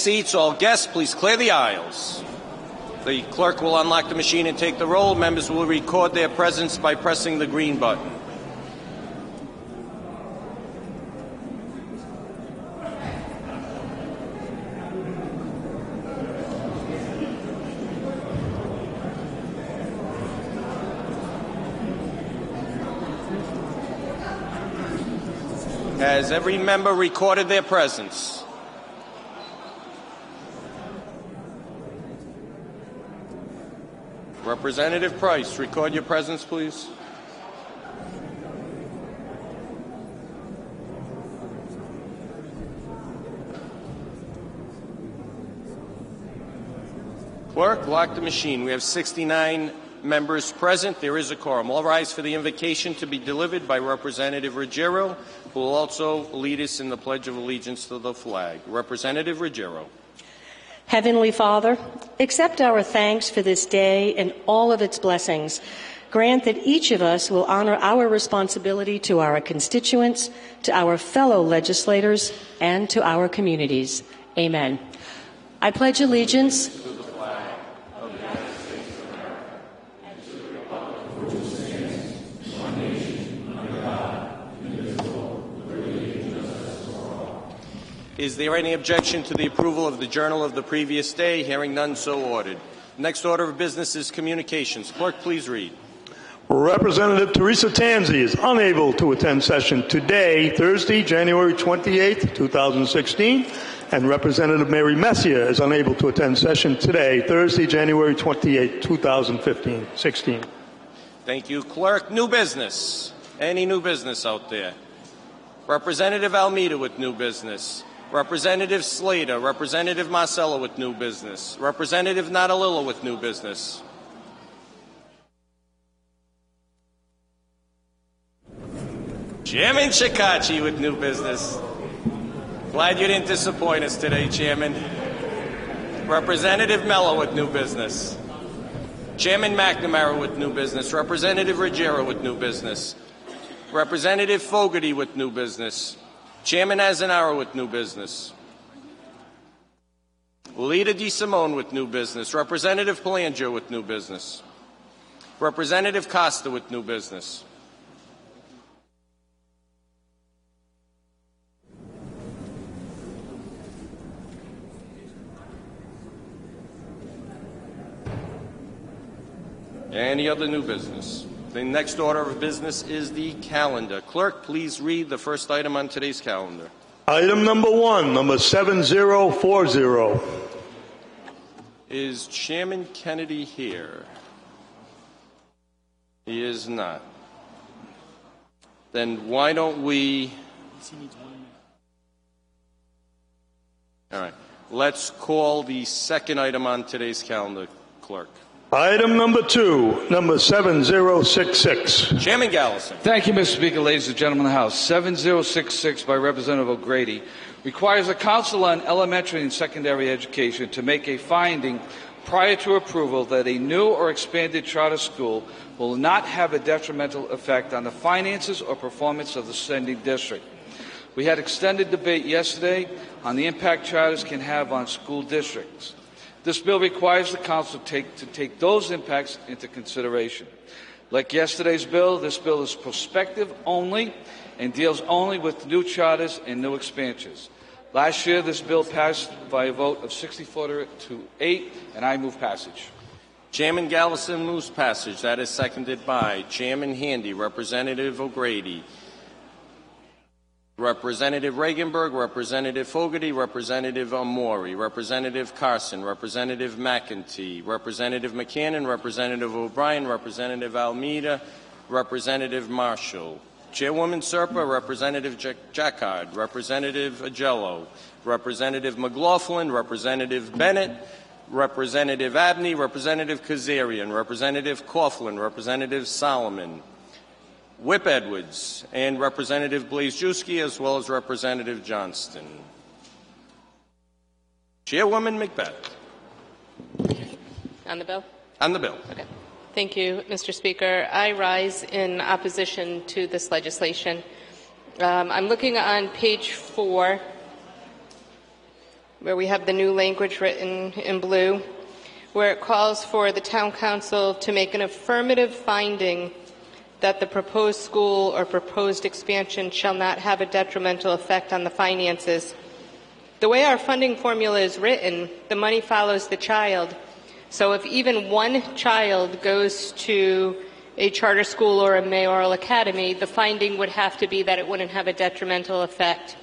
seats. All guests, please clear the aisles. The clerk will unlock the machine and take the roll. Members will record their presence by pressing the green button. Has every member recorded their presence? Representative Price, record your presence, please. Clerk, lock the machine. We have 69 members present. There is a quorum. All rise for the invocation to be delivered by Representative Ruggiero, who will also lead us in the Pledge of Allegiance to the flag. Representative Ruggiero. Heavenly Father, accept our thanks for this day and all of its blessings. Grant that each of us will honor our responsibility to our constituents, to our fellow legislators, and to our communities. Amen. I pledge allegiance to the flag of the United States of America and to the republic for which it stands, one nation, under God, indivisible, with liberty and justice for all. Is there any objection to the approval of the journal of the previous day? Hearing none, so ordered. Next order of business is communications. Clerk, please read. Representative Teresa Tanzi is unable to attend session today, Thursday, January 28, 2016, and Representative Mary Messier is unable to attend session today, Thursday, January 28, 2016. Thank you, Clerk. New business. Any new business out there? Representative Almeida with new business. Representative Slater, Representative Marcella with new business. Representative Natalillo with new business. Chairman Shekarchi with new business. Glad you didn't disappoint us today, Chairman. Representative Mello with new business. Chairman McNamara with new business. Representative Ruggiero with new business. Representative Fogarty with new business. Chairman Azanaro with new business. Leader DeSimone with new business. Representative Palanger with new business. Representative Costa with new business. Any other new business? The next order of business is the calendar. Clerk, please read the first item on today's calendar. Item number 1, number 7040. Is Chairman Kennedy here? He is not. Then why don't we... All right. Let's call the second item on today's calendar, Clerk. Item number 2, number 7066. Chairman Gallison. Thank you, Mr. Speaker. Ladies and gentlemen of the House. 7066 by Representative O'Grady requires the Council on Elementary and Secondary Education to make a finding prior to approval that a new or expanded charter school will not have a detrimental effect on the finances or performance of the sending district. We had extended debate yesterday on the impact charters can have on school districts. This bill requires the Council to take those impacts into consideration. Like yesterday's bill, this bill is prospective only and deals only with new charters and new expansions. Last year, this bill passed by a vote of 64 to 8, and I move passage. Chairman Gallison moves passage. That is seconded by Chairman Handy, Representative O'Grady, Representative Regenberg, Representative Fogarty, Representative Amori, Representative Carson, Representative McEntee, Representative McCannon, Representative O'Brien, Representative Almeida, Representative Marshall, Chairwoman Serpa, Representative Jacquard, Representative Agello, Representative McLaughlin, Representative Bennett, Representative Abney, Representative Kazarian, Representative Coughlin, Representative Solomon, Whip Edwards, and Representative Blazejewski, as well as Representative Johnston. Chairwoman Macbeth. On the bill? On the bill. Okay. Thank you, Mr. Speaker. I rise in opposition to this legislation. I'm looking on page 4 where we have the new language written in blue, where it calls for the town council to make an affirmative finding that the proposed school or proposed expansion shall not have a detrimental effect on the finances. The way our funding formula is written, the money follows the child. So if even one child goes to a charter school or a mayoral academy, the finding would have to be that it wouldn't have a detrimental effect.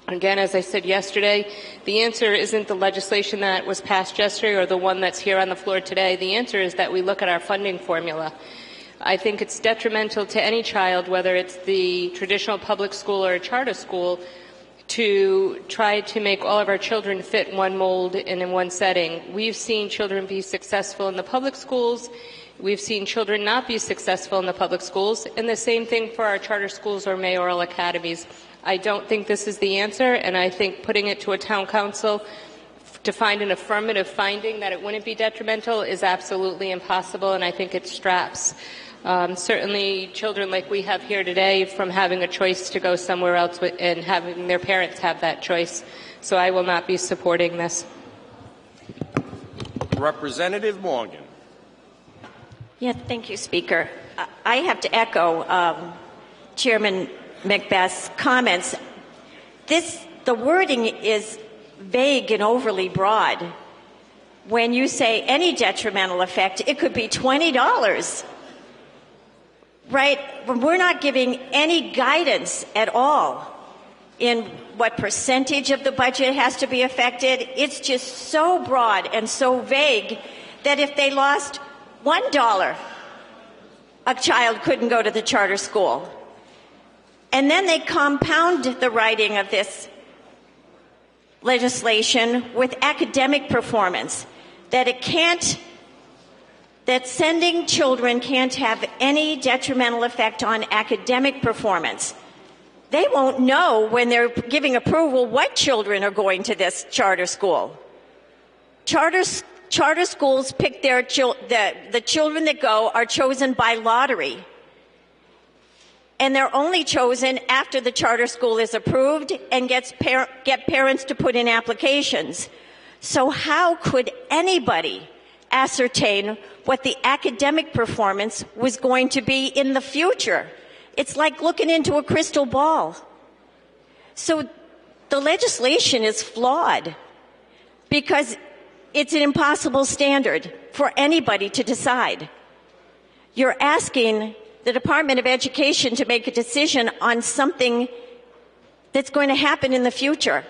Again, as I said yesterday, the answer isn't the legislation that was passed yesterday or the one that's here on the floor today. The answer is that we look at our funding formula. I think it's detrimental to any child, whether it's the traditional public school or a charter school, to try to make all of our children fit one mold and in one setting. We've seen children be successful in the public schools. We've seen children not be successful in the public schools, and the same thing for our charter schools or mayoral academies. I don't think this is the answer, and I think putting it to a town council to find an affirmative finding that it wouldn't be detrimental is absolutely impossible, and I think it straps certainly children like we have here today from having a choice to go somewhere else and having their parents have that choice. So I will not be supporting this. Representative Morgan. Yeah, thank you, Speaker. I have to echo Chairman Macbeth's comments. The wording is vague and overly broad. When you say any detrimental effect, it could be $20. Right? We're not giving any guidance at all in what percentage of the budget has to be affected. It's just so broad and so vague that if they lost $1, a child couldn't go to the charter school. And then they compound the writing of this legislation with academic performance, that sending children can't have any detrimental effect on academic performance. They won't know when they're giving approval what children are going to this charter school. Charter schools pick the children that go are chosen by lottery. And they're only chosen after the charter school is approved and get parents to put in applications. So how could anybody ascertain what the academic performance was going to be in the future? It's like looking into a crystal ball. So the legislation is flawed because it's an impossible standard for anybody to decide. You're asking the Department of Education to make a decision on something that's going to happen in the future.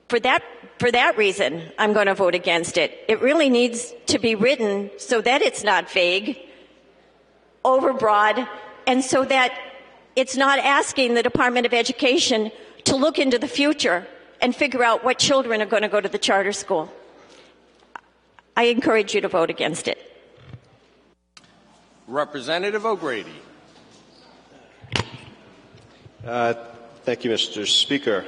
For that reason, I'm going to vote against it. It really needs to be written so that it's not vague, overbroad, and so that it's not asking the Department of Education to look into the future and figure out what children are going to go to the charter school. I encourage you to vote against it. Representative O'Grady. Thank you, Mr. Speaker.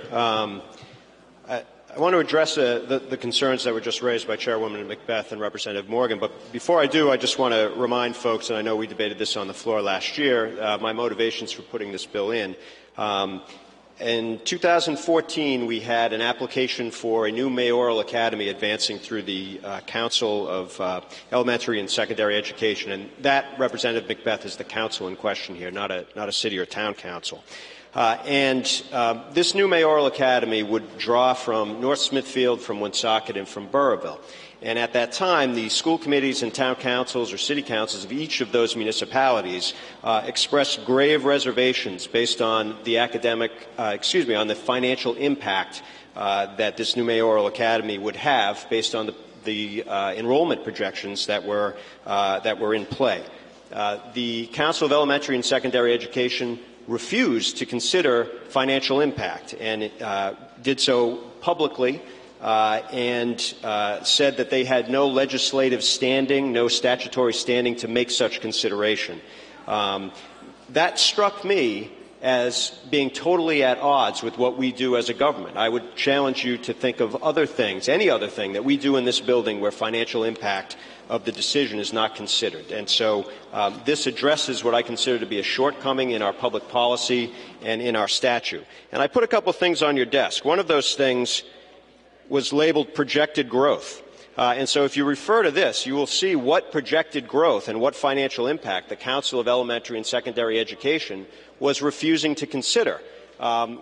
I want to address the concerns that were just raised by Chairwoman Macbeth and Representative Morgan, but before I do, I just want to remind folks, and I know we debated this on the floor last year, my motivations for putting this bill in. In 2014, we had an application for a new mayoral academy advancing through the Council of Elementary and Secondary Education, and that, Representative Macbeth, is the council in question here, not a city or town council. This new mayoral academy would draw from North Smithfield, from Woonsocket, and from Burrillville. And at that time, the school committees and town councils or city councils of each of those municipalities expressed grave reservations based on the on the financial impact that this new mayoral academy would have based on the enrollment projections that were in play. The Council of Elementary and Secondary Education refused to consider financial impact, and it did so publicly and said that they had no legislative standing, no statutory standing to make such consideration. That struck me as being totally at odds with what we do as a government. I would challenge you to think of other things, any other thing that we do in this building where financial impact of the decision is not considered. And so this addresses what I consider to be a shortcoming in our public policy and in our statute. And I put a couple things on your desk. One of those things was labeled projected growth. And so if you refer to this, you will see what projected growth and what financial impact the Council of Elementary and Secondary Education was refusing to consider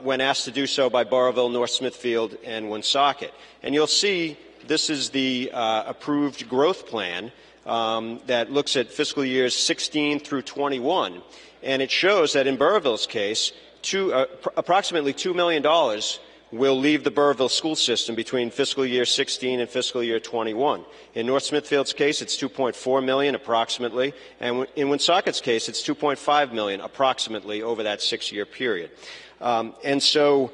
when asked to do so by Burrillville, North Smithfield, and Woonsocket. And you'll see this is the approved growth plan that looks at fiscal years 16 through 21. And it shows that in Burrillville's case, approximately $2 million will leave the Burrillville school system between fiscal year 16 and fiscal year 21. In North Smithfield's case, it's $2.4 million approximately, and in Woonsocket's case, it's $2.5 million approximately over that 6-year period. And so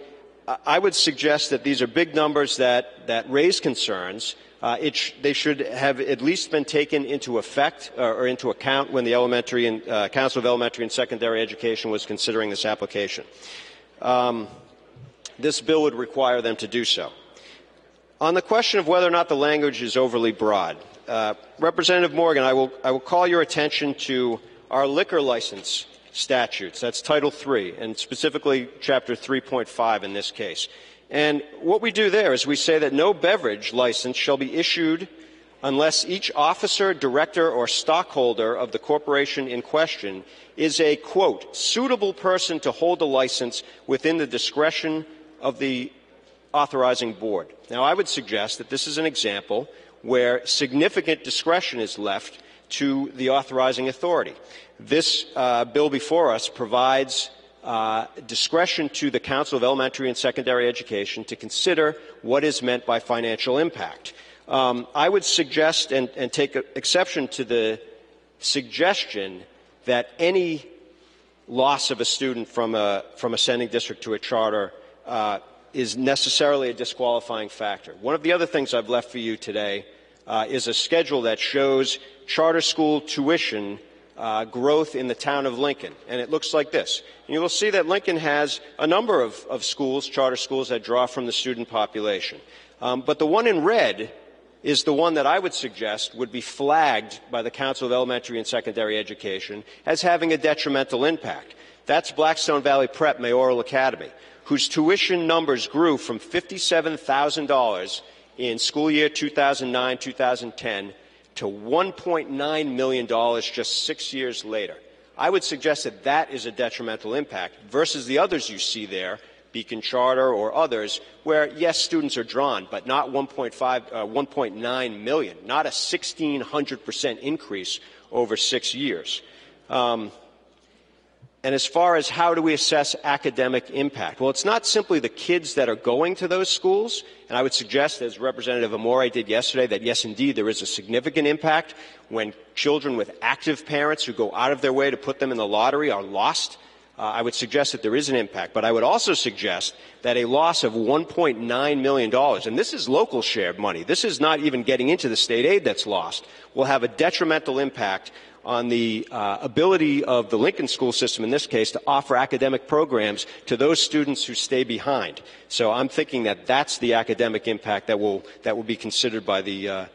I would suggest that these are big numbers that raise concerns. They should have at least been taken into effect or into account when the Council of Elementary and Secondary Education was considering this application. This bill would require them to do so. On the question of whether or not the language is overly broad, Representative Morgan, I will call your attention to our liquor license statutes. That's Title III, and specifically Chapter 3.5 in this case. And what we do there is we say that no beverage license shall be issued unless each officer, director, or stockholder of the corporation in question is a, quote, suitable person to hold a license within the discretion of the authorizing board. Now, I would suggest that this is an example where significant discretion is left to the authorizing authority. This bill before us provides discretion to the Council of Elementary and Secondary Education to consider what is meant by financial impact. I would suggest and take exception to the suggestion that any loss of a student from a sending district to a charter is necessarily a disqualifying factor. One of the other things I've left for you today is a schedule that shows charter school tuition growth in the town of Lincoln, and it looks like this. And you will see that Lincoln has a number of schools, charter schools, that draw from the student population. But the one in red is the one that I would suggest would be flagged by the Council of Elementary and Secondary Education as having a detrimental impact. That's Blackstone Valley Prep Mayoral Academy, whose tuition numbers grew from $57,000 in school year 2009-2010 to $1.9 million just 6 years later. I would suggest that that is a detrimental impact versus the others you see there, Beacon Charter or others, where, yes, students are drawn, but not 1.9 million, not a 1,600% increase over 6 years. And as far as how do we assess academic impact? Well, it's not simply the kids that are going to those schools, and I would suggest, as Representative Amore did yesterday, that yes, indeed, there is a significant impact when children with active parents who go out of their way to put them in the lottery are lost. I would suggest that there is an impact, but I would also suggest that a loss of $1.9 million, and this is local shared money, this is not even getting into the state aid that's lost, will have a detrimental impact on the ability of the Lincoln school system, in this case, to offer academic programs to those students who stay behind. So I'm thinking that that's the academic impact that will be considered by the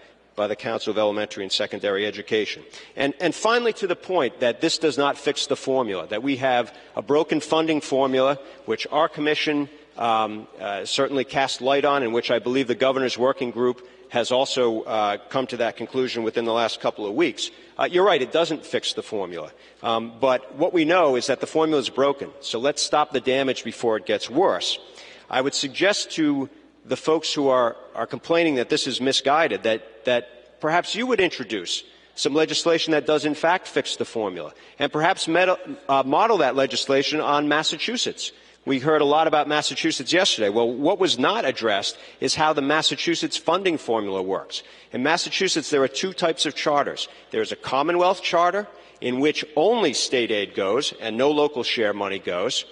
Council of Elementary and Secondary Education. And finally, to the point that this does not fix the formula, that we have a broken funding formula, which our commission certainly cast light on, and which I believe the governor's working group has also come to that conclusion within the last couple of weeks. You're right, it doesn't fix the formula. But what we know is that the formula is broken. So let's stop the damage before it gets worse. I would suggest to the folks who are complaining that this is misguided that perhaps you would introduce some legislation that does in fact fix the formula, and perhaps model that legislation on Massachusetts. We heard a lot about Massachusetts yesterday. Well, what was not addressed is how the Massachusetts funding formula works. In Massachusetts, there are two types of charters. There's a Commonwealth charter, in which only state aid goes and no local share money goes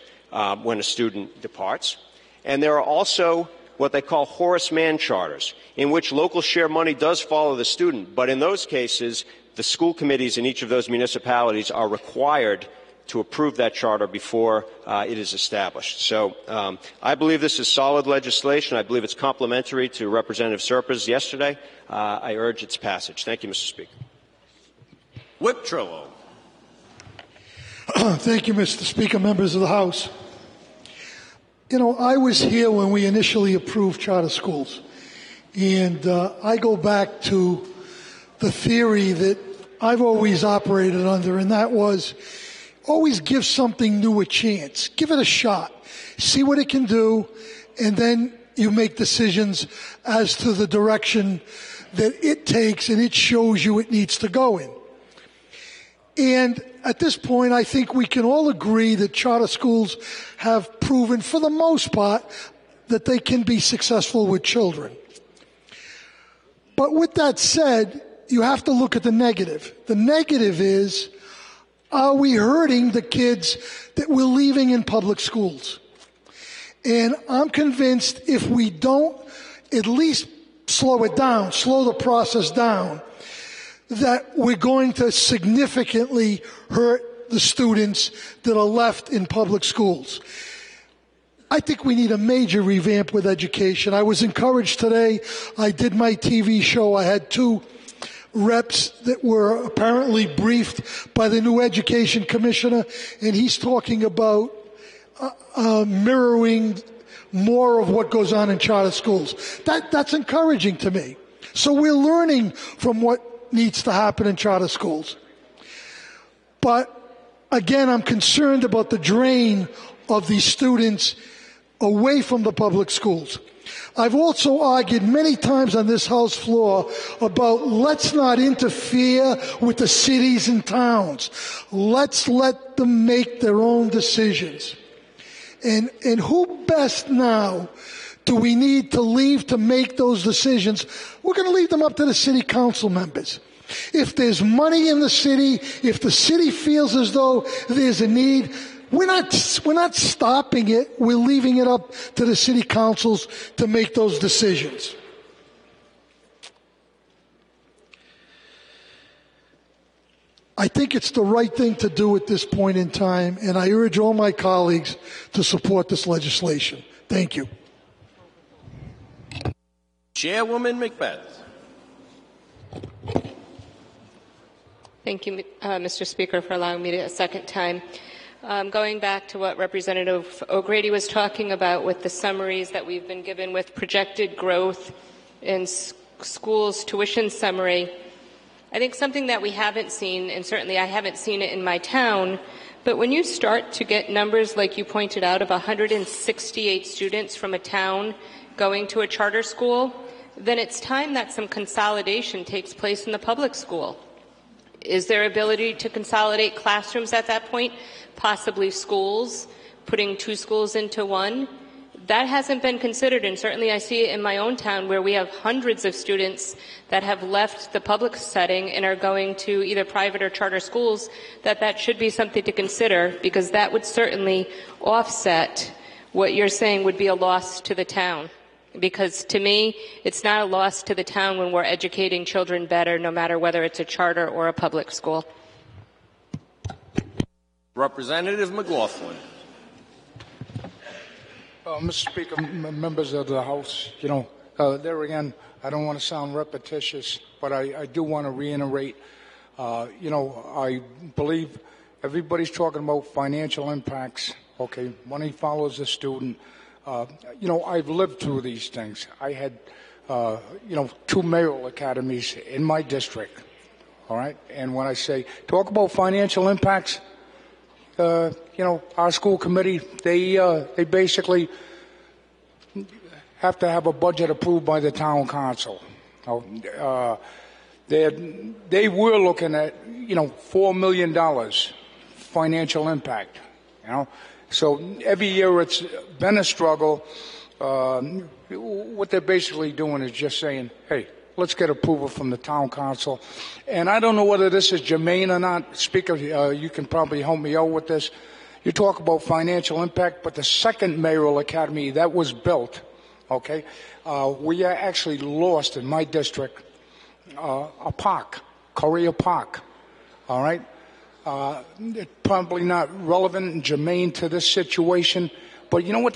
when a student departs. And there are also what they call Horace Mann charters, in which local share money does follow the student. But in those cases, the school committees in each of those municipalities are required to approve that charter before it is established. So I believe this is solid legislation. I believe it's complementary to Representative Serpa's yesterday. I urge its passage. Thank you, Mr. Speaker. Whip Trillo. Thank you, Mr. Speaker, members of the House. You know, I was here when we initially approved charter schools, and I go back to the theory that I've always operated under, and that was always give something new a chance. Give it a shot. See what it can do, and then you make decisions as to the direction that it takes and it shows you it needs to go in. And at this point, I think we can all agree that charter schools have proven, for the most part, that they can be successful with children. But with that said, you have to look at the negative. The negative is, are we hurting the kids that we're leaving in public schools? And I'm convinced if we don't at least slow it down, slow the process down, that we're going to significantly hurt the students that are left in public schools. I think we need a major revamp with education. I was encouraged today. I did my TV show. I had 2 reps that were apparently briefed by the new education commissioner, and he's talking about mirroring more of what goes on in charter schools. That's encouraging to me. So we're learning from what needs to happen in charter schools. But again, I'm concerned about the drain of these students away from the public schools. I've also argued many times on this House floor about let's not interfere with the cities and towns. Let's let them make their own decisions. And who best now do we need to leave to make those decisions? We're going to leave them up to the city council members. If there's money in the city, if the city feels as though there's a need, we're not stopping it. We're leaving it up to the city councils to make those decisions. I think it's the right thing to do at this point in time, and I urge all my colleagues to support this legislation. Thank you. Chairwoman Macbeth. Thank you, Mr. Speaker, for allowing me to a second time. Going back to what Representative O'Grady was talking about with the summaries that we've been given with projected growth in schools' tuition summary, I think something that we haven't seen, and certainly I haven't seen it in my town, but when you start to get numbers like you pointed out of 168 students from a town going to a charter school, then it's time that some consolidation takes place in the public school. Is there ability to consolidate classrooms at that point? Possibly schools, putting 2 schools into 1? That hasn't been considered, and certainly I see it in my own town where we have hundreds of students that have left the public setting and are going to either private or charter schools, that should be something to consider, because that would certainly offset what you're saying would be a loss to the town. Because to me, it's not a loss to the town when we're educating children better, no matter whether it's a charter or a public school. Representative McLaughlin. Mr. Speaker, members of the House, there again, I don't want to sound repetitious, but I do want to reiterate, I believe everybody's talking about financial impacts. Okay, money follows the student. I've lived through these things. I had, 2 mayoral academies in my district, all right? And when I say talk about financial impacts, our school committee, they basically have to have a budget approved by the town council. They were looking at, $4 million financial impact, So every year it's been a struggle. What they're basically doing is just saying, hey, let's get approval from the town council. And I don't know whether this is germane or not. Speaker, you can probably help me out with this. You talk about financial impact, but the second mayoral academy that was built, okay, we actually lost in my district a park, Korea Park, all right? It's probably not relevant and germane to this situation, but you know what?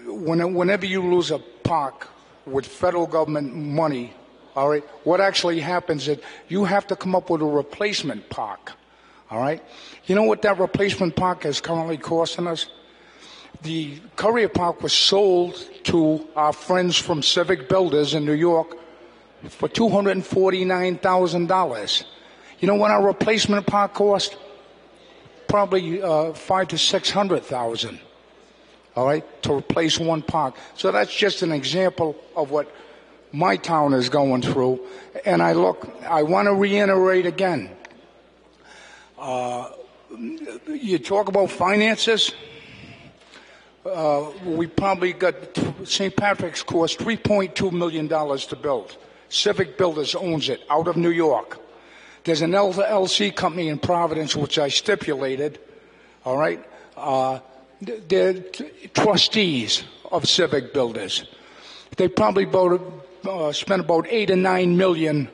Whenever you lose a park with federal government money, all right, what actually happens is you have to come up with a replacement park, all right? You know what that replacement park is currently costing us? The Courier Park was sold to our friends from Civic Builders in New York for $249,000. You know what our replacement park cost? Probably $500,000 to $600,000. All right, to replace one park. So that's just an example of what my town is going through. And I want to reiterate again. You talk about finances. We probably got St. Patrick's cost $3.2 million to build. Civic Builders owns it out of New York. There's an LLC company in Providence, which I stipulated, all right? They're trustees of Civic Builders. They probably spent about $8 or $9 million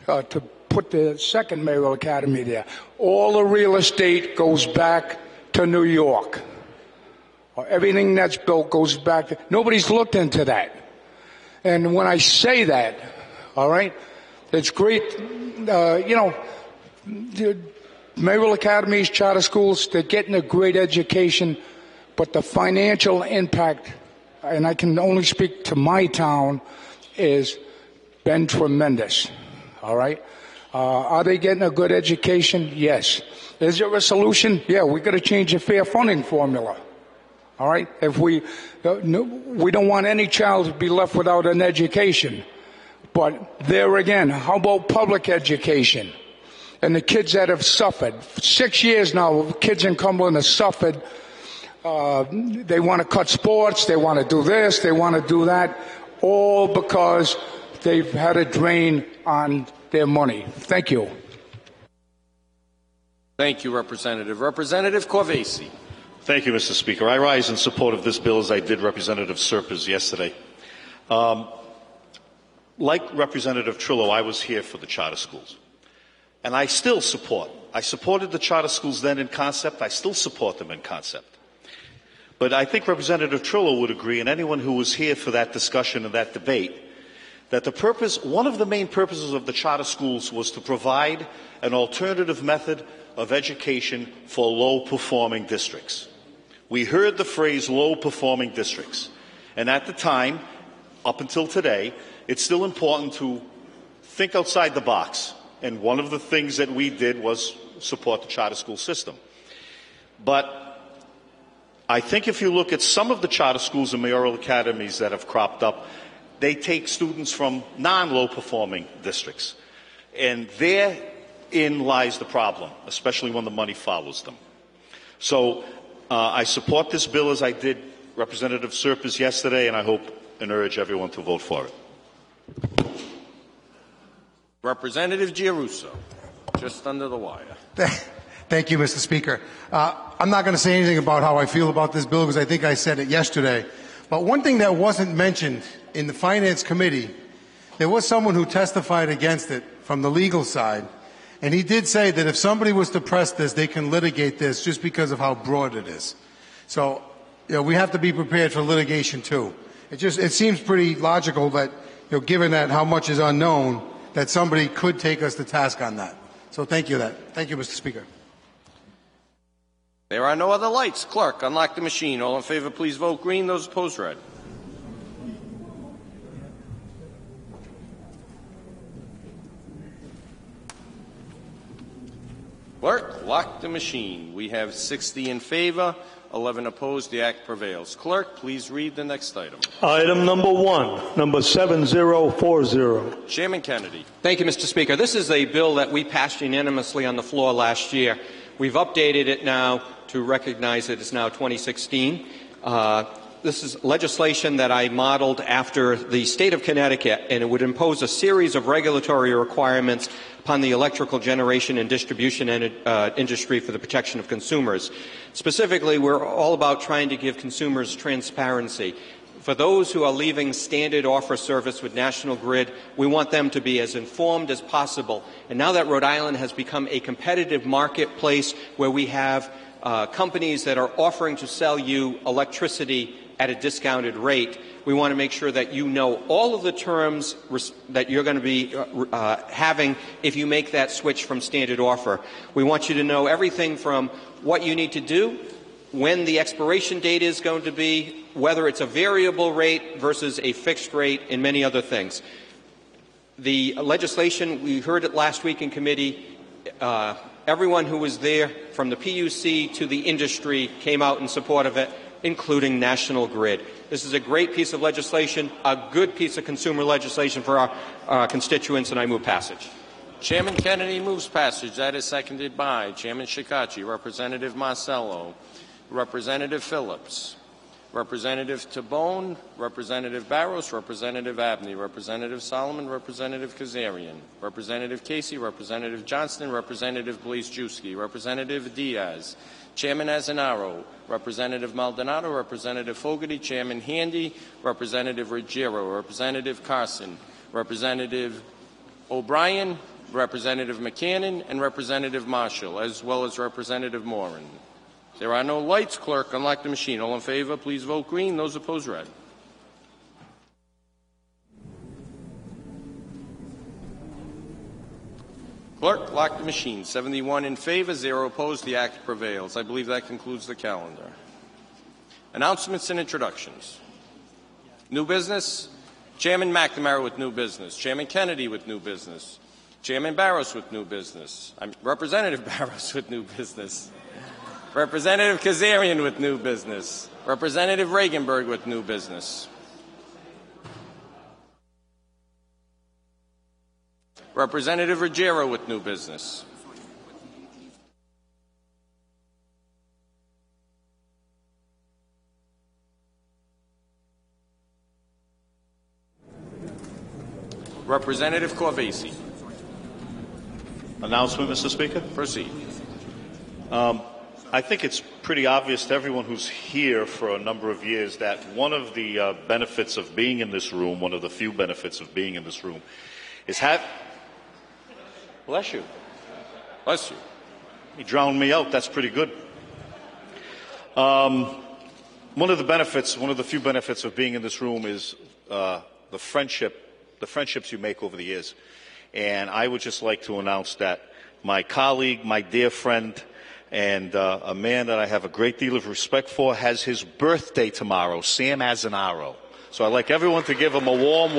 to put the second Mayoral Academy there. All the real estate goes back to New York. Everything that's built goes back to... Nobody's looked into that. And when I say that, all right, it's great, Mayoral Academies, charter schools, they're getting a great education, but the financial impact, and I can only speak to my town, is been tremendous, all right? Are they getting a good education? Yes. Is there a solution? Yeah, we got to change the fair funding formula. All right? If we don't want any child to be left without an education. But there again, how about public education? And the kids that have suffered. 6 years now, kids in Cumberland have suffered. They want to cut sports, they want to do this, they want to do that, all because they've had a drain on their money. Thank you. Thank you, Representative. Representative Corvese. Thank you, Mr. Speaker. I rise in support of this bill as I did Representative Serpis yesterday. Like Representative Trillo, I was here for the charter schools. And I still support. I supported the charter schools then in concept. I still support them in concept. But I think Representative Trillo would agree, and anyone who was here for that discussion and that debate, that one of the main purposes of the charter schools was to provide an alternative method of education for low-performing districts. We heard the phrase low-performing districts. And at the time, up until today, it's still important to think outside the box. And one of the things that we did was support the charter school system. But I think if you look at some of the charter schools and mayoral academies that have cropped up, they take students from non-low-performing districts. And therein lies the problem, especially when the money follows them. So I support this bill as I did Representative Serpis yesterday, and I hope and urge everyone to vote for it. Representative Giarrusso, just under the wire. Thank you, Mr. Speaker. I'm not going to say anything about how I feel about this bill because I think I said it yesterday. But one thing that wasn't mentioned in the Finance Committee, there was someone who testified against it from the legal side. And he did say that if somebody was to press this, they can litigate this just because of how broad it is. So, we have to be prepared for litigation too. It seems pretty logical that, given that how much is unknown, that somebody could take us to task on that. So thank you, Mr. Speaker. There are no other lights. Clerk, unlock the machine. All in favor, please vote green. Those opposed, red. Clerk, lock the machine. We have 60 in favor, 11 opposed. The act prevails. Clerk, please read the next item. Item number 1, number 7040. Chairman Kennedy. Thank you, Mr. Speaker. This is a bill that we passed unanimously on the floor last year. We've updated it now to recognize that it's now 2016. This is legislation that I modeled after the state of Connecticut, and it would impose a series of regulatory requirements upon the electrical generation and distribution industry for the protection of consumers. Specifically, we're all about trying to give consumers transparency. For those who are leaving standard offer service with National Grid, we want them to be as informed as possible. And now that Rhode Island has become a competitive marketplace where we have companies that are offering to sell you electricity at a discounted rate, we want to make sure that you know all of the terms that you're going to be having if you make that switch from standard offer. We want you to know everything from what you need to do, when the expiration date is going to be, whether it's a variable rate versus a fixed rate, and many other things. The legislation, we heard it last week in committee, everyone who was there, from the PUC to the industry, came out in support of it, including National Grid. This is a great piece of legislation, a good piece of consumer legislation for our constituents, and I move passage. Chairman Kennedy moves passage. That is seconded by Chairman Shekarchi, Representative Marcello, Representative Phillips, Representative Tabone, Representative Barros, Representative Abney, Representative Solomon, Representative Kazarian, Representative Casey, Representative Johnston, Representative Blazejewski, Representative Diaz, Chairman Azanaro, Representative Maldonado, Representative Fogarty, Chairman Handy, Representative Ruggiero, Representative Carson, Representative O'Brien, Representative McCannon, and Representative Marshall, as well as Representative Moran. There are no lights. Clerk, unlock the machine. All in favor, please vote green. Those opposed, red. Clerk, lock the machine. 71 in favor, 0 opposed. The act prevails. I believe that concludes the calendar. Announcements and introductions. New business. Chairman McNamara with new business. Chairman Kennedy with new business. Chairman Barros with new business. Representative Barros with new business. Representative Kazarian with new business. Representative Regenberg with new business. Representative Ruggiero with new business. Representative Corvesi. Announcement, Mr. Speaker. Proceed. I think it's pretty obvious to everyone who's here for a number of years that one of the benefits of being in this room, one of the few benefits of being in this room, is Bless you. Bless you. You drowned me out. That's pretty good. One of the few benefits of being in this room is the friendships you make over the years. And I would just like to announce that my colleague, my dear friend, and a man that I have a great deal of respect for has his birthday tomorrow, Sam Azanaro. So I'd like everyone to give him a warm.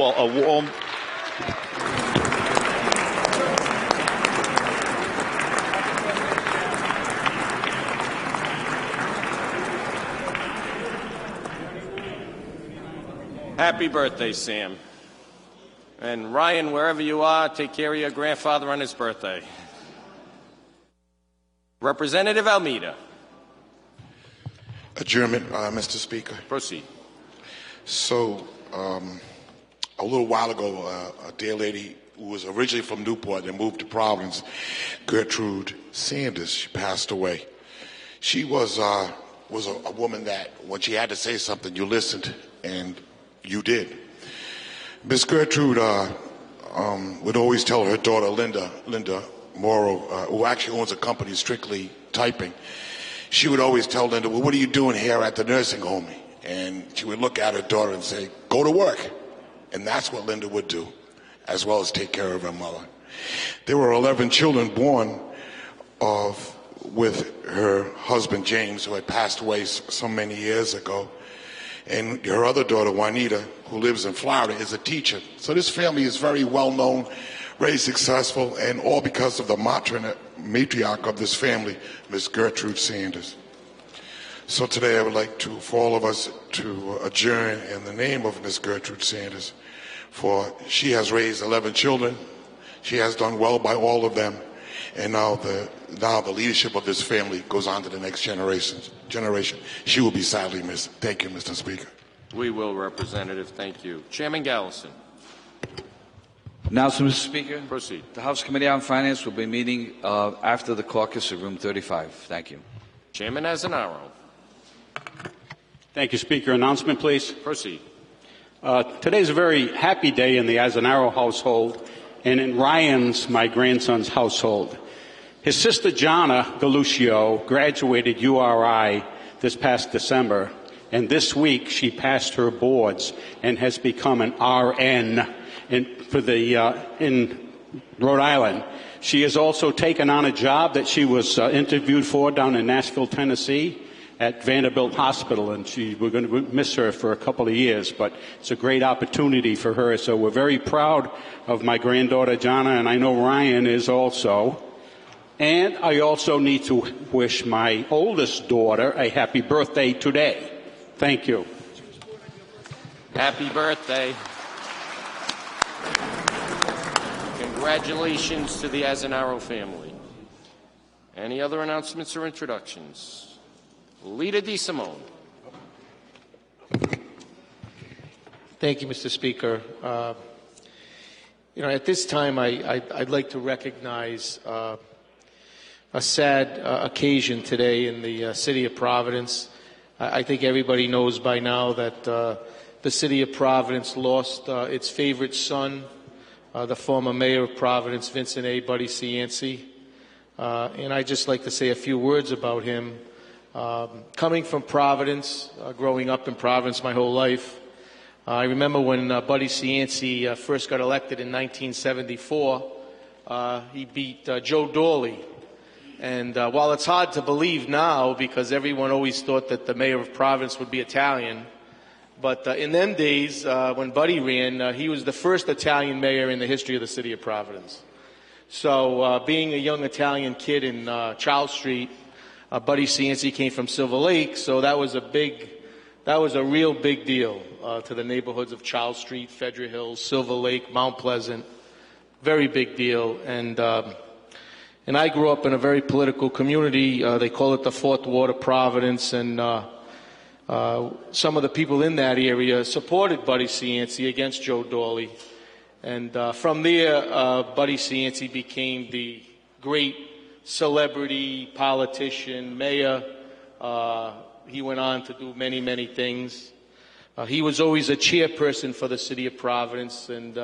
Happy birthday, Sam. And Ryan, wherever you are, take care of your grandfather on his birthday. Representative Almeida. Adjournment, Mr. Speaker. Proceed. So, a little while ago, a dear lady who was originally from Newport and moved to Providence, Gertrude Sanders, she passed away. She was a woman that when she had to say something, you listened, and you did. Miss Gertrude would always tell her daughter, Linda Morrow, who actually owns a company, Strictly Typing, she would always tell Linda, well, what are you doing here at the nursing home? And she would look at her daughter and say, go to work. And that's what Linda would do, as well as take care of her mother. There were 11 children born with her husband, James, who had passed away so many years ago. And her other daughter, Juanita, who lives in Florida, is a teacher. So this family is very well known, very successful, and all because of the matriarch of this family, Miss Gertrude Sanders. So today I would like for all of us to adjourn in the name of Miss Gertrude Sanders, for she has raised 11 children. She has done well by all of them, and now the leadership of this family goes on to the next generation. She will be sadly missed. Thank you, Mr. Speaker. We will, Representative. Thank you. Chairman Gallison. Announcement, Mr. Speaker. Proceed. The House Committee on Finance will be meeting after the caucus at room 35. Thank you. Chairman Azanaro. Thank you, Speaker. Announcement, please. Proceed. Today's a very happy day in the Azzanaro household and in Ryan's, my grandson's, household. His sister, Jonna Galuccio, graduated URI this past December, and this week she passed her boards and has become an RN in Rhode Island. She has also taken on a job that she was interviewed for down in Nashville, Tennessee, at Vanderbilt Hospital, and we're going to miss her for a couple of years, but it's a great opportunity for her. So we're very proud of my granddaughter, Jonna, and I know Ryan is also. And I also need to wish my oldest daughter a happy birthday today. Thank you. Happy birthday. Congratulations to the Azzanaro family. Any other announcements or introductions? Leader DeSimone. Thank you, Mr. Speaker. At this time, I'd like to recognize a sad occasion today in the city of Providence. I think everybody knows by now that the city of Providence lost its favorite son, the former mayor of Providence, Vincent A. Buddy Cianci. And I'd just like to say a few words about him. Coming from Providence, growing up in Providence my whole life, I remember when Buddy Cianci first got elected in 1974, he beat Joe Dawley. And while it's hard to believe now, because everyone always thought that the mayor of Providence would be Italian, but in them days, when Buddy ran, he was the first Italian mayor in the history of the city of Providence. So being a young Italian kid in Charles Street, Buddy Cianci came from Silver Lake, so that was a real big deal to the neighborhoods of Charles Street, Federal Hills, Silver Lake, Mount Pleasant. Very big deal. And I grew up in a very political community. They call it the Fourth Ward of Providence, and some of the people in that area supported Buddy Cianci against Joe Dawley. And from there, Buddy Cianci became the great celebrity, politician, mayor. He went on to do many, many things. He was always a chairperson for the city of Providence, and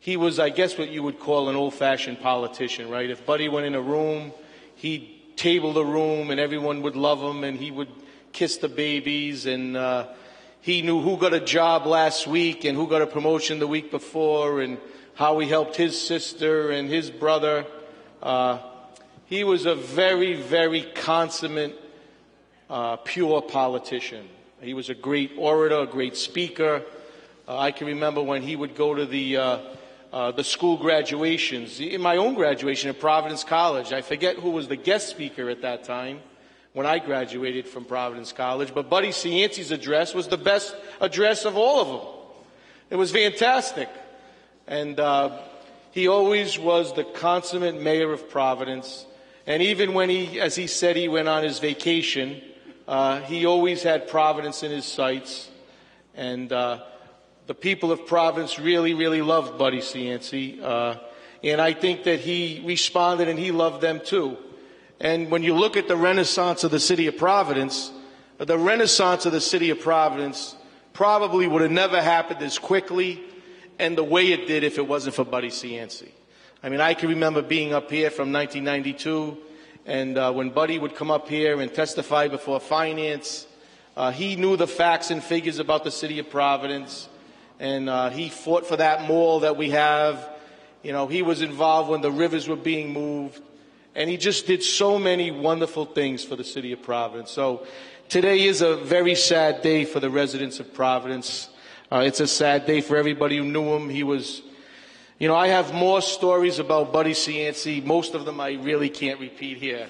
he was, I guess, what you would call an old-fashioned politician, right? If Buddy went in a room, he'd table the room, and everyone would love him, and he would kiss the babies, and he knew who got a job last week and who got a promotion the week before, and how he helped his sister and his brother. He was a very, very consummate, pure politician. He was a great orator, a great speaker. I can remember when he would go to the school graduations. In my own graduation at Providence College, I forget who was the guest speaker at that time when I graduated from Providence College, but Buddy Cianci's address was the best address of all of them. It was fantastic. And he always was the consummate mayor of Providence. And even when he, as he said, he went on his vacation, he always had Providence in his sights. And the people of Providence really, really loved Buddy Cianci. And I think that he responded and he loved them too. And when you look at the renaissance of the city of Providence, the renaissance of the city of Providence probably would have never happened as quickly and the way it did if it wasn't for Buddy Cianci. I mean, I can remember being up here from 1992, and when Buddy would come up here and testify before finance, he knew the facts and figures about the city of Providence, and he fought for that mall that we have. You know, he was involved when the rivers were being moved, and he just did so many wonderful things for the city of Providence. So today is a very sad day for the residents of Providence. It's a sad day for everybody who knew him. He was, you know, I have more stories about Buddy Cianci. Most of them I really can't repeat here.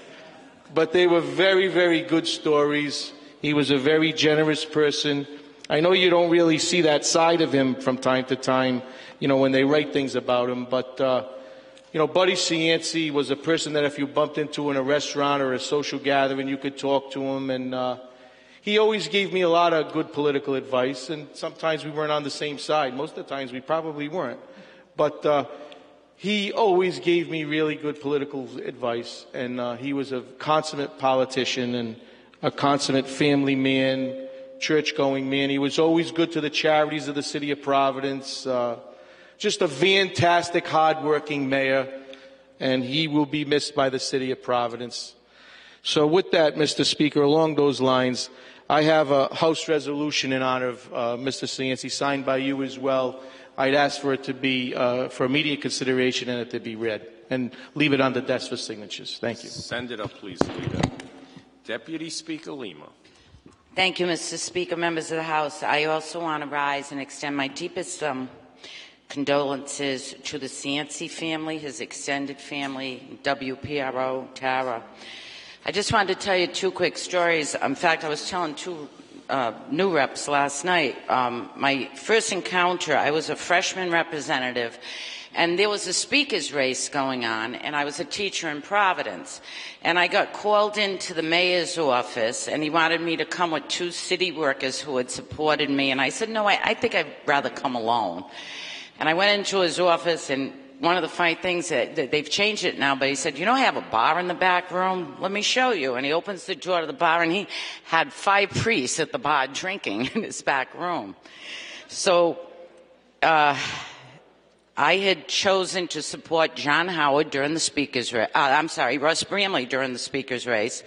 But they were very, very good stories. He was a very generous person. I know you don't really see that side of him from time to time, you know, when they write things about him. But, you know, Buddy Cianci was a person that if you bumped into in a restaurant or a social gathering, you could talk to him. And he always gave me a lot of good political advice. And sometimes we weren't on the same side. Most of the times we probably weren't. But he always gave me really good political advice. And he was a consummate politician and a consummate family man, church-going man. He was always good to the charities of the city of Providence. Just a fantastic, hard-working mayor, and he will be missed by the city of Providence. So with that, Mr. Speaker, along those lines, I have a House resolution in honor of Mr. Cianci, signed by you as well. I'd ask for it to be for immediate consideration and it to be read, and leave it on the desk for signatures. Thank you. Send it up, please, Leader. Deputy Speaker Lima. Thank you, Mr. Speaker, members of the House. I also want to rise and extend my deepest condolences to the Cianci family, his extended family, WPRO, Tara. I just wanted to tell you two quick stories. In fact, I was telling two new reps last night. My first encounter, I was a freshman representative, and there was a speaker's race going on, and I was a teacher in Providence. And I got called into the mayor's office, and he wanted me to come with two city workers who had supported me. And I said, no, I think I'd rather come alone. And I went into his office, and one of the funny things that they've changed it now, but he said, you know, I have a bar in the back room. Let me show you. And he opens the door to the bar, and he had 5 priests at the bar drinking in his back room. So I had chosen to support John Howard during the speaker's race. Russ Bramley during the speaker's race.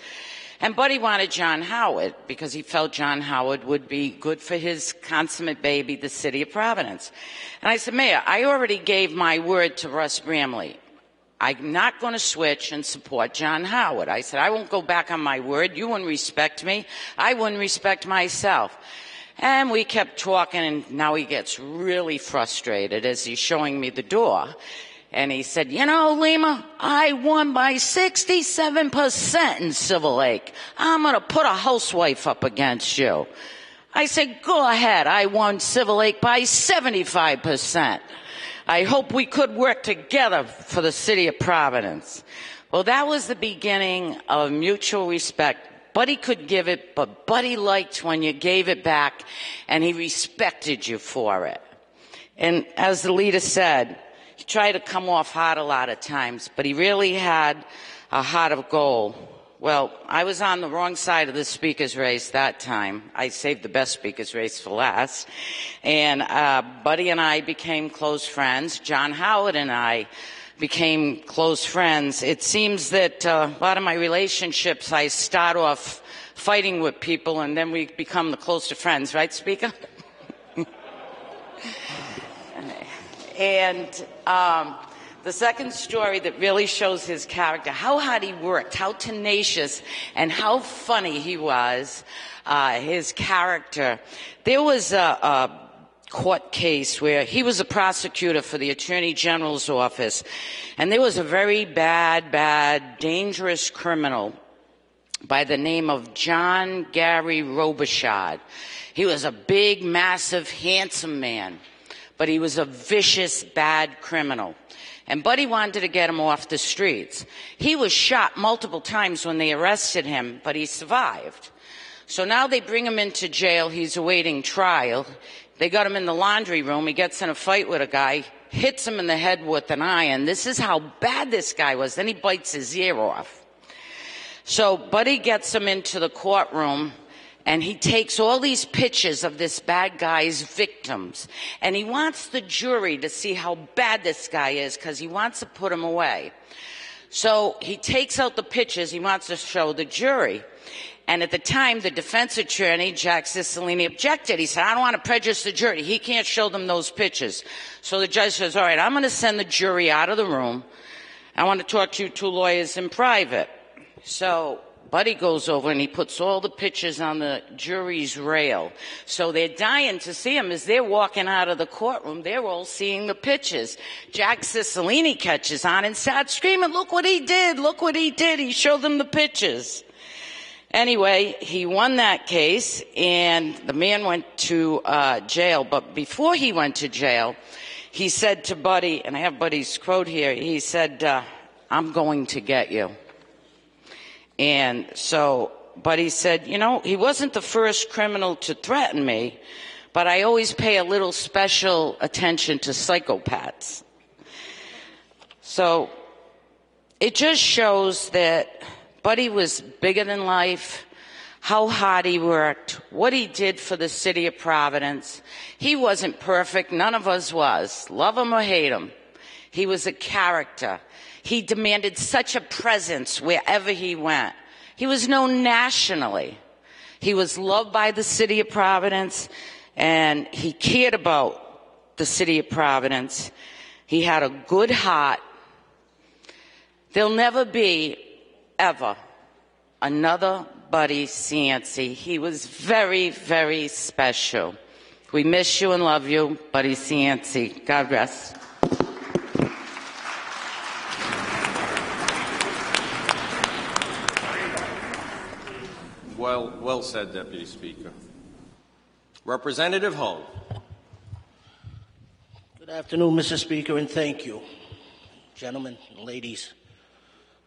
And Buddy wanted John Howard because he felt John Howard would be good for his consummate baby, the city of Providence. And I said, Mayor, I already gave my word to Russ Bramley. I'm not going to switch and support John Howard. I said, I won't go back on my word. You wouldn't respect me. I wouldn't respect myself. And we kept talking, and now he gets really frustrated as he's showing me the door. And he said, you know, Lima, I won by 67% in Silver Lake. I'm going to put a housewife up against you. I said, go ahead. I won Silver Lake by 75%. I hope we could work together for the city of Providence. Well, that was the beginning of mutual respect. Buddy could give it, but Buddy liked when you gave it back, and he respected you for it. And as the leader said, he tried to come off hard a lot of times, but he really had a heart of gold. Well, I was on the wrong side of the speaker's race that time. I saved the best speaker's race for last. And Buddy and I became close friends. John Howard and I became close friends. It seems that a lot of my relationships, I start off fighting with people, and then we become the closer friends. Right, Speaker? And the second story that really shows his character, how hard he worked, how tenacious, and how funny he was, his character. There was a court case where he was a prosecutor for the Attorney General's office, and there was a very bad, dangerous criminal by the name of John Gary Robichaud. He was a big, massive, handsome man, but he was a vicious, bad criminal. And Buddy wanted to get him off the streets. He was shot multiple times when they arrested him, but he survived. So now they bring him into jail. He's awaiting trial. They got him in the laundry room. He gets in a fight with a guy, hits him in the head with an iron. This is how bad this guy was. Then he bites his ear off. So Buddy gets him into the courtroom, and he takes all these pictures of this bad guy's victims. And he wants the jury to see how bad this guy is because he wants to put him away. So he takes out the pictures. He wants to show the jury. And at the time, the defense attorney, Jack Cicilline, objected. He said, I don't want to prejudice the jury. He can't show them those pictures. So the judge says, all right, I'm going to send the jury out of the room. I want to talk to you two lawyers in private. So Buddy goes over and he puts all the pictures on the jury's rail. So they're dying to see him as they're walking out of the courtroom. They're all seeing the pictures. Jack Cicilline catches on and starts screaming, look what he did, look what he did. He showed them the pictures. Anyway, he won that case, and the man went to jail. But before he went to jail, he said to Buddy, and I have Buddy's quote here, he said, I'm going to get you. And so Buddy said, you know, he wasn't the first criminal to threaten me, but I always pay a little special attention to psychopaths. So it just shows that Buddy was bigger than life, how hard he worked, what he did for the city of Providence. He wasn't perfect. None of us was. Love him or hate him. He was a character. He demanded such a presence wherever he went. He was known nationally. He was loved by the city of Providence, and he cared about the city of Providence. He had a good heart. There'll never be, ever, another Buddy Cianci. He was very, very special. We miss you and love you, Buddy Cianci. God bless. Well said, Deputy Speaker. Representative Hull. Good afternoon, Mr. Speaker, and thank you, gentlemen and ladies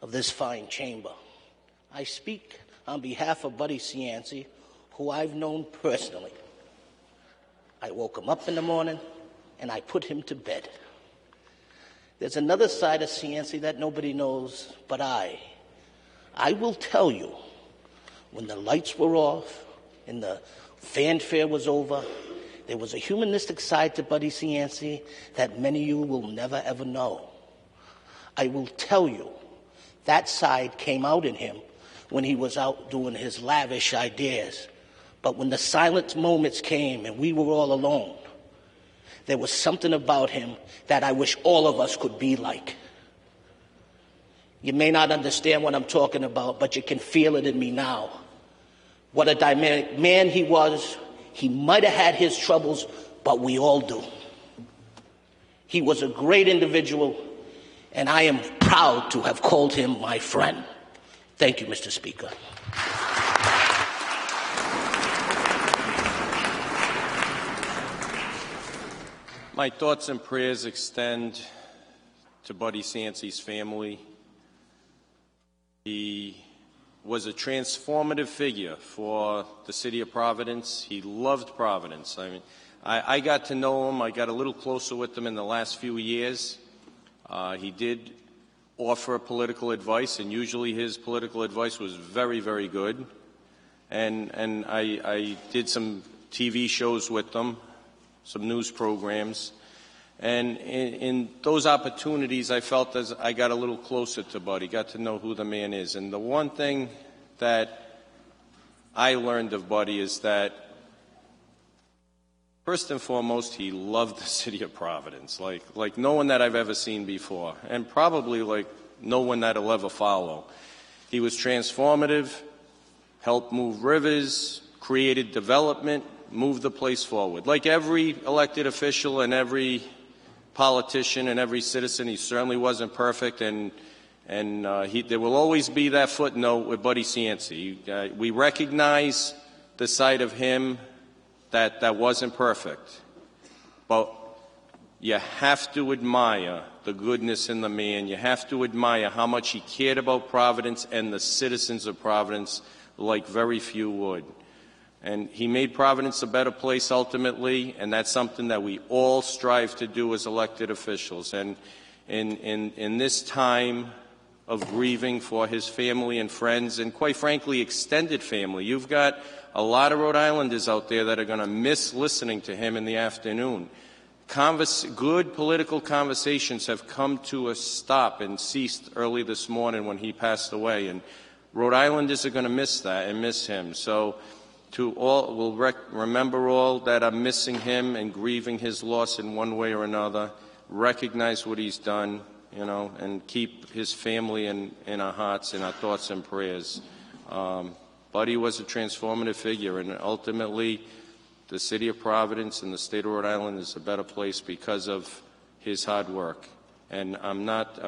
of this fine chamber. I speak on behalf of Buddy Cianci, who I've known personally. I woke him up in the morning, and I put him to bed. There's another side of Cianci that nobody knows but I. I will tell you, when the lights were off and the fanfare was over, there was a humanistic side to Buddy Cianci that many of you will never, ever know. I will tell you, that side came out in him when he was out doing his lavish ideas. But when the silent moments came and we were all alone, there was something about him that I wish all of us could be like. You may not understand what I'm talking about, but you can feel it in me now. What a dynamic man he was. He might have had his troubles, but we all do. He was a great individual, and I am proud to have called him my friend. Thank you, Mr. Speaker. My thoughts and prayers extend to Buddy Cianci's family. He was a transformative figure for the city of Providence. He loved Providence. I mean, I got to know him. I got a little closer with him in the last few years. He did offer political advice, and usually his political advice was very, very good. And I did some TV shows with them, some news programs. And in those opportunities, I felt as I got a little closer to Buddy, got to know who the man is. And the one thing that I learned of Buddy is that, first and foremost, he loved the city of Providence, like no one that I've ever seen before, and probably like no one that'll ever follow. He was transformative, helped move rivers, created development, moved the place forward. Like every elected official and every politician and every citizen, he certainly wasn't perfect, and there will always be that footnote with Buddy Cianci. We recognize the side of him that wasn't perfect, but you have to admire the goodness in the man. You have to admire how much he cared about Providence and the citizens of Providence like very few would. And he made Providence a better place ultimately, and that's something that we all strive to do as elected officials. And in this time of grieving for his family and friends, and quite frankly, extended family, you've got a lot of Rhode Islanders out there that are going to miss listening to him in the afternoon. Good political conversations have come to a stop and ceased early this morning when he passed away, and Rhode Islanders are going to miss that and miss him. So to all, we'll remember all that are missing him and grieving his loss in one way or another, recognize what he's done, and keep his family in our hearts, in our thoughts and prayers. Buddy was a transformative figure, and ultimately the city of Providence and the state of Rhode Island is a better place because of his hard work. And I'm not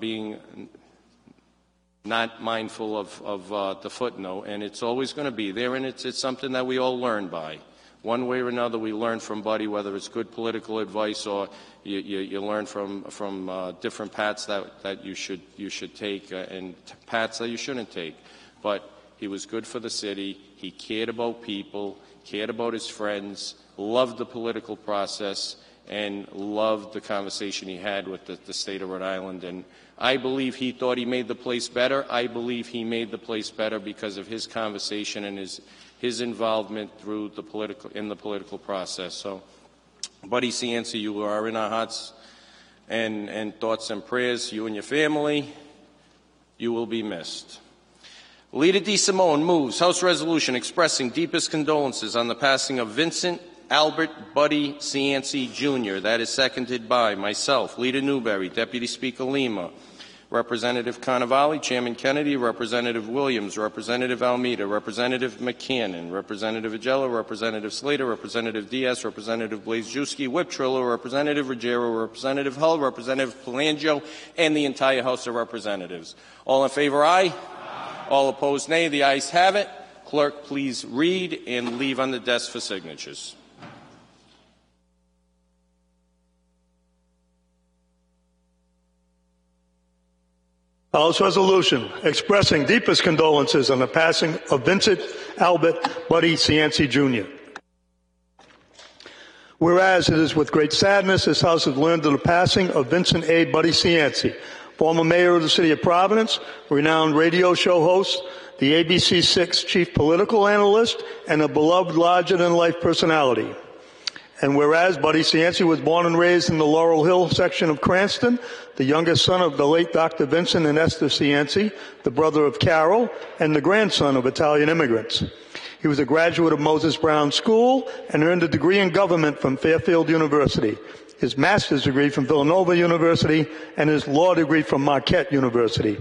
being not mindful of the footnote, and it's always going to be there, and it's something that we all learn by. One way or another, we learn from Buddy, whether it's good political advice or you learn from different paths that you should take and paths that you shouldn't take. But he was good for the city. He cared about people, cared about his friends, loved the political process, and loved the conversation he had with the state of Rhode Island. And I believe he thought he made the place better. I believe he made the place better because of his conversation and his involvement through the political process. So, Buddy Cianci, you are in our hearts and thoughts and prayers. You and your family, you will be missed. Lita DeSimone moves House Resolution expressing deepest condolences on the passing of Vincent Albert Buddy Cianci, Jr. That is seconded by myself, Lita Newberry, Deputy Speaker Lima, Representative Carnevale, Chairman Kennedy, Representative Williams, Representative Almeida, Representative McCannon, Representative Agella, Representative Slater, Representative Diaz, Representative Blazejewski, Whip Trillo, Representative Ruggiero, Representative Hull, Representative Palangio, and the entire House of Representatives. All in favor, aye. All opposed, nay. The ayes have it. Clerk, please read and leave on the desk for signatures. House Resolution expressing deepest condolences on the passing of Vincent Albert Buddy Cianci, Jr. Whereas it is with great sadness this House has learned of the passing of Vincent A. Buddy Cianci, former mayor of the city of Providence, renowned radio show host, the ABC 6 chief political analyst, and a beloved larger-than-life personality. And whereas Buddy Cianci was born and raised in the Laurel Hill section of Cranston, the youngest son of the late Dr. Vincent and Esther Cianci, the brother of Carol, and the grandson of Italian immigrants. He was a graduate of Moses Brown School and earned a degree in government from Fairfield University, his master's degree from Villanova University, and his law degree from Marquette University.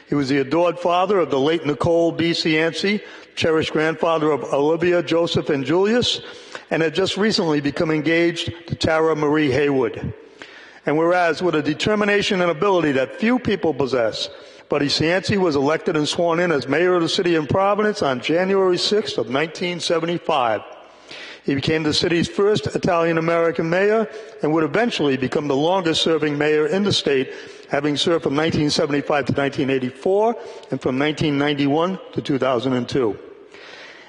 He was the adored father of the late Nicole B. Cianci, cherished grandfather of Olivia, Joseph, and Julius, and had just recently become engaged to Tara Marie Haywood. And whereas with a determination and ability that few people possess, Buddy Cianci was elected and sworn in as mayor of the city of Providence on January 6th of 1975. He became the city's first Italian-American mayor and would eventually become the longest-serving mayor in the state, having served from 1975 to 1984 and from 1991 to 2002.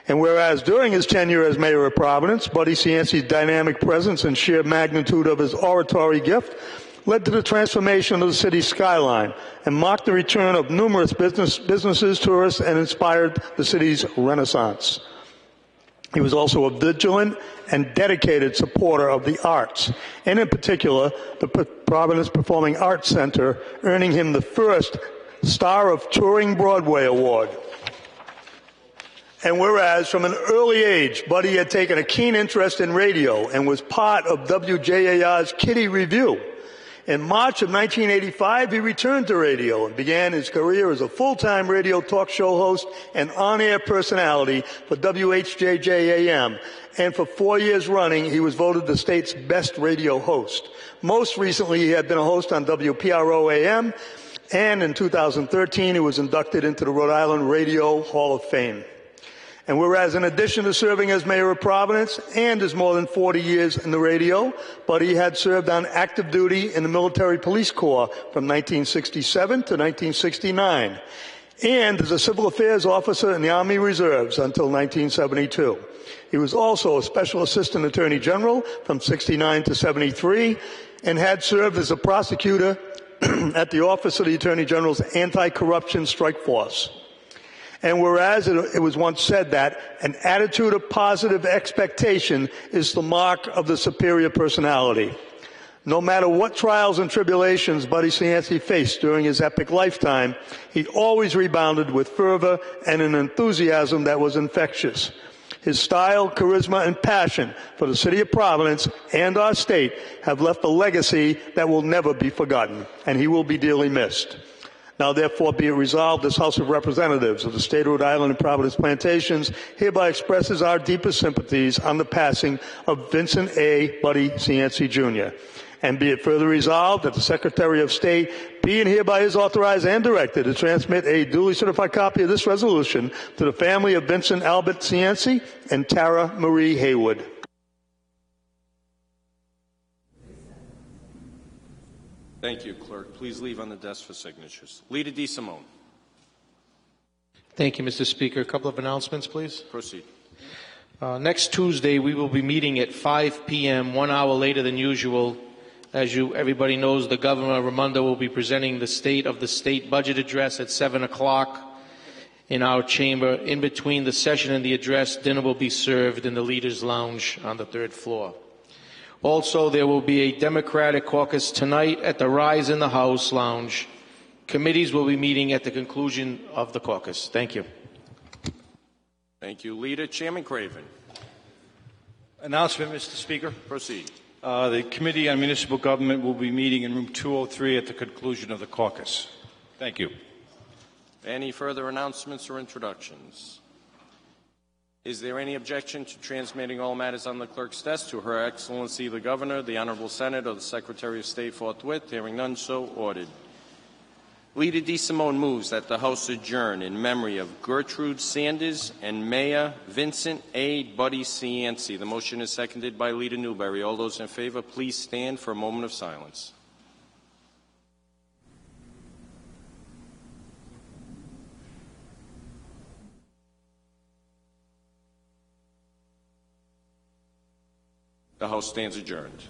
And whereas during his tenure as mayor of Providence, Buddy Cianci's dynamic presence and sheer magnitude of his oratory gift led to the transformation of the city's skyline and marked the return of numerous businesses, tourists, and inspired the city's renaissance. He was also a vigilant and dedicated supporter of the arts, and in particular, the Providence Performing Arts Center, earning him the first Star of Touring Broadway Award. And whereas from an early age, Buddy had taken a keen interest in radio and was part of WJAR's Kitty Review. In March of 1985, he returned to radio and began his career as a full-time radio talk show host and on-air personality for WHJJ-AM. And for 4 years running, he was voted the state's best radio host. Most recently, he had been a host on WPRO-AM, and in 2013, he was inducted into the Rhode Island Radio Hall of Fame. And whereas in addition to serving as mayor of Providence and his more than 40 years in the radio, Buddy had served on active duty in the Military Police Corps from 1967 to 1969, and as a civil affairs officer in the Army Reserves until 1972. He was also a Special Assistant Attorney General from 69 to 73, and had served as a prosecutor at the Office of the Attorney General's Anti-Corruption Strike Force. And whereas it was once said that an attitude of positive expectation is the mark of the superior personality. No matter what trials and tribulations Buddy Cianci faced during his epic lifetime, he always rebounded with fervor and an enthusiasm that was infectious. His style, charisma, and passion for the city of Providence and our state have left a legacy that will never be forgotten, and he will be dearly missed. Now, therefore, be it resolved, this House of Representatives of the State of Rhode Island and Providence Plantations hereby expresses our deepest sympathies on the passing of Vincent A. Buddy Cianci, Jr. And be it further resolved that the Secretary of State be and hereby is authorized and directed to transmit a duly certified copy of this resolution to the family of Vincent Albert Cianci and Tara Marie Haywood. Thank you, Clerk. Please leave on the desk for signatures. Lita DeSimone. Thank you, Mr. Speaker. A couple of announcements, please. Proceed. Next Tuesday, we will be meeting at 5 p.m., 1 hour later than usual. As everybody knows, the Governor Raimondo will be presenting the State of the State budget address at 7 o'clock in our chamber. In between the session and the address, dinner will be served in the Leaders' Lounge on the 3rd floor. Also, there will be a Democratic caucus tonight at the Rise in the House Lounge. Committees will be meeting at the conclusion of the caucus. Thank you. Thank you, Leader. Chairman Craven. Announcement, Mr. Speaker. Proceed. The Committee on Municipal Government will be meeting in room 203 at the conclusion of the caucus. Thank you. Any further announcements or introductions? Is there any objection to transmitting all matters on the clerk's desk to Her Excellency the Governor, the Honorable Senate, or the Secretary of State forthwith? Hearing none, so ordered. Leader DeSimone moves that the House adjourn in memory of Gertrude Sanders and Mayor Vincent A. Buddy Cianci. The motion is seconded by Leader Newberry. All those in favor, please stand for a moment of silence. The House stands adjourned.